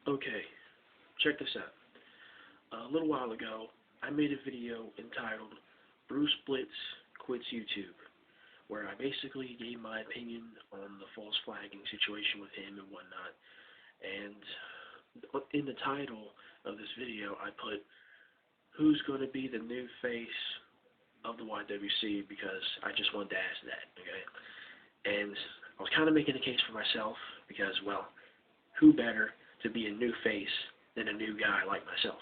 Okay, check this out. A little while ago, I made a video entitled Bruce Blitz Quits YouTube, where I basically gave my opinion on the false flagging situation with him and whatnot. And in the title of this video, I put, who's going to be the new face of the YWC, because I just wanted to ask that, okay? And I was kind of making a case for myself, because, well, who better to be a new face than a new guy like myself?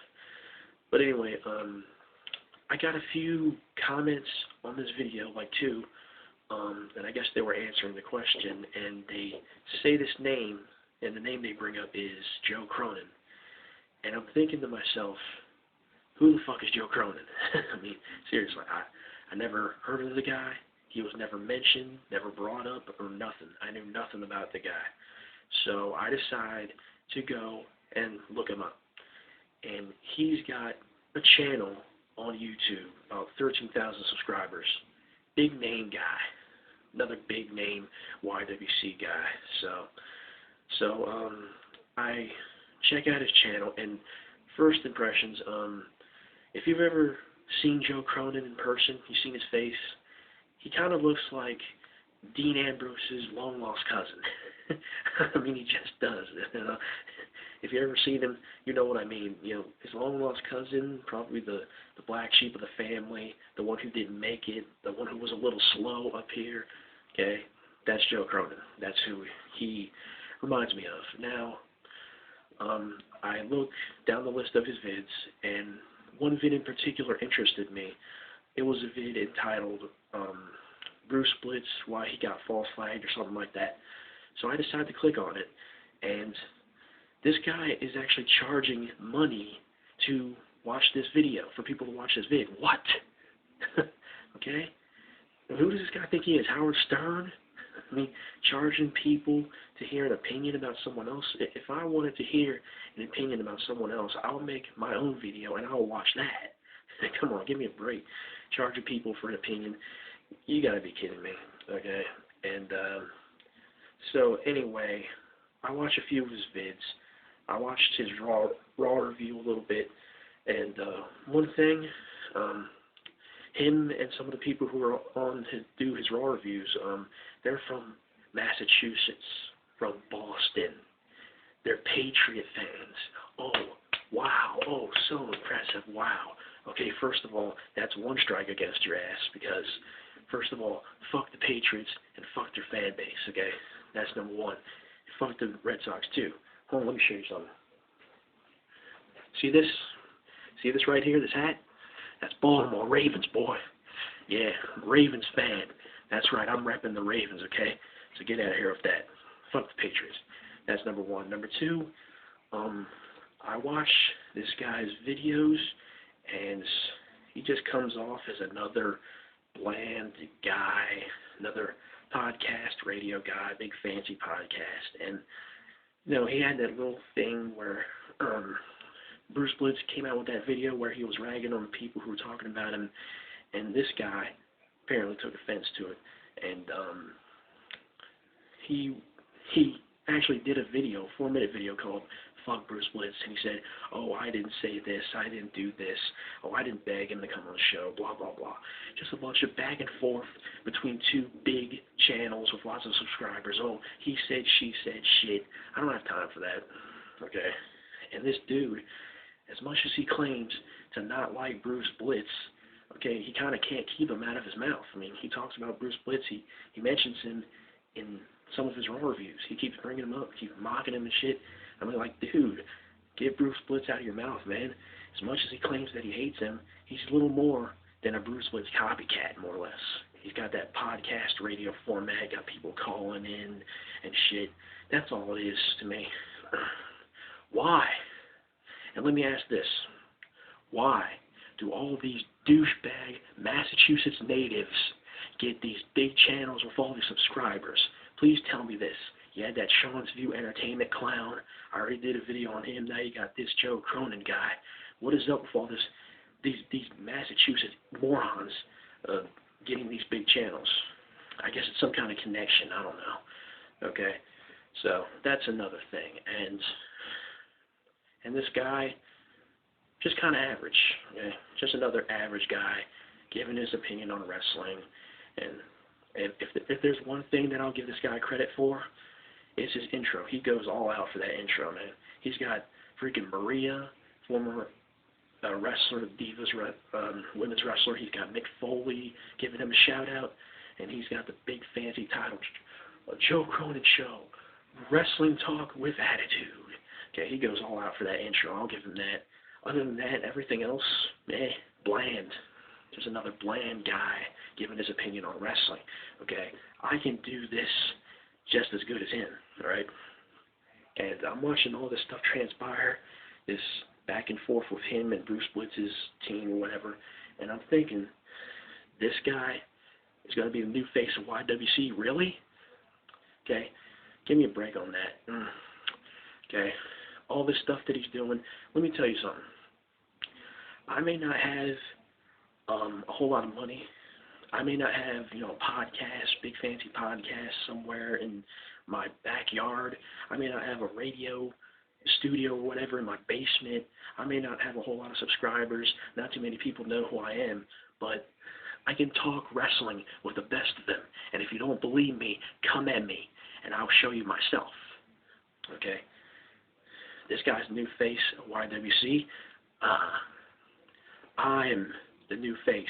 But anyway, I got a few comments on this video, like two, and I guess they were answering the question, and they say this name, and the name they bring up is Joe Cronin. And I'm thinking to myself, who the fuck is Joe Cronin? I mean, seriously, I never heard of the guy. He was never mentioned, never brought up, or nothing. I knew nothing about the guy. So I decided to go and look him up. And he's got a channel on YouTube, about 13,000 subscribers. Big name guy. Another big name YWC guy. So I check out his channel, and first impressions, if you've ever seen Joe Cronin in person, you've seen his face, he kind of looks like Dean Ambrose's long-lost cousin. I mean, he just does. You know? If you ever seen him, you know what I mean. You know, his long-lost cousin, probably the black sheep of the family, the one who didn't make it, the one who was a little slow up here. Okay, that's Joe Cronin. That's who he reminds me of. Now, I look down the list of his vids, and one vid in particular interested me. It was a vid entitled Bruce Blitz, Why He Got False Flagged, or something like that. So I decided to click on it, and this guy is actually charging money to watch this video, for people to watch this vid. What? Okay? Who does this guy think he is? Howard Stern? I mean, charging people to hear an opinion about someone else? If I wanted to hear an opinion about someone else, I'll make my own video and I'll watch that. Come on, give me a break. Charging people for an opinion. You gotta be kidding me. Okay? And, so anyway, I watched a few of his vids. I watched his raw review a little bit. And, one thing, him and some of the people who are on to do his raw reviews, they're from Massachusetts, from Boston. They're Patriot fans. Oh, wow. Oh, so impressive. Wow. Okay, first of all, that's one strike against your ass, because, first of all, fuck the Patriots and fuck their fan base, okay? That's number one. Fuck the Red Sox, too. Hold on, let me show you something. See this? See this right here, this hat? That's Baltimore Ravens, boy. Yeah, Ravens fan. That's right, I'm repping the Ravens, okay? So get out of here with that. Fuck the Patriots. That's number one. Number two, I watch this guy's videos, and he just comes off as another bland guy, another podcast, radio guy, big fancy podcast. And, you know, he had that little thing where Bruce Blitz came out with that video where he was ragging on people who were talking about him, and this guy apparently took offense to it, and he actually did a video, 4-minute video called Fuck Bruce Blitz, and he said, oh, I didn't say this, I didn't do this, oh, I didn't beg him to come on the show, blah, blah, blah. Just a bunch of back and forth between two big channels with lots of subscribers. Oh, he said, she said shit. I don't have time for that, okay? And this dude, as much as he claims to not like Bruce Blitz, okay, he kind of can't keep him out of his mouth. I mean, he talks about Bruce Blitz, he mentions him in some of his raw reviews. He keeps bringing him up, keeps mocking him and shit. I mean, like, dude, get Bruce Blitz out of your mouth, man. As much as he claims that he hates him, he's a little more than a Bruce Blitz copycat, more or less. He's got that podcast radio format, got people calling in and shit. That's all it is to me. Why? And let me ask this. Why do all these douchebag Massachusetts natives get these big channels with all these subscribers? Please tell me this. You had that Sean's View Entertainment clown. I already did a video on him. Now you got this Joe Cronin guy. What is up with all this? These Massachusetts morons getting these big channels? I guess it's some kind of connection. I don't know. Okay, so that's another thing. And And this guy, just kind of average, okay? Just another average guy giving his opinion on wrestling. And if there's one thing that I'll give this guy credit for, it's his intro. He goes all out for that intro, man. He's got freaking Maria, former wrestler, Divas women's wrestler. He's got Mick Foley giving him a shout out, and he's got the big fancy title, Joe Cronin Show, Wrestling Talk with Attitude. Okay, he goes all out for that intro. I'll give him that. Other than that, everything else, bland. Just another bland guy giving his opinion on wrestling. Okay, I can do this just as good as him. All right, and I'm watching all this stuff transpire, this back and forth with him and Bruce Blitz's team or whatever, and I'm thinking, this guy is going to be the new face of YWC, really? Okay, give me a break on that. Okay, all this stuff that he's doing, let me tell you something. I may not have a whole lot of money. I may not have, a podcast, big fancy podcast somewhere in my backyard. I may not have a radio studio or whatever in my basement. I may not have a whole lot of subscribers. Not too many people know who I am, but I can talk wrestling with the best of them. And if you don't believe me, come at me, and I'll show you myself. Okay? This guy's the new face of YWC. I am the new face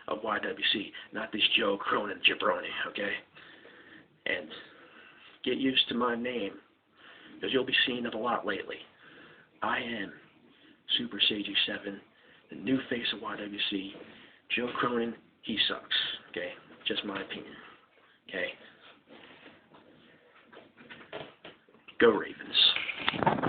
of YWC, not this Joe Cronin jabroni, okay? And get used to my name, because you'll be seeing it a lot lately. I am Super Seiji 7, the new face of YWC. Joe Cronin, he sucks, okay? Just my opinion, okay? Go Ravens.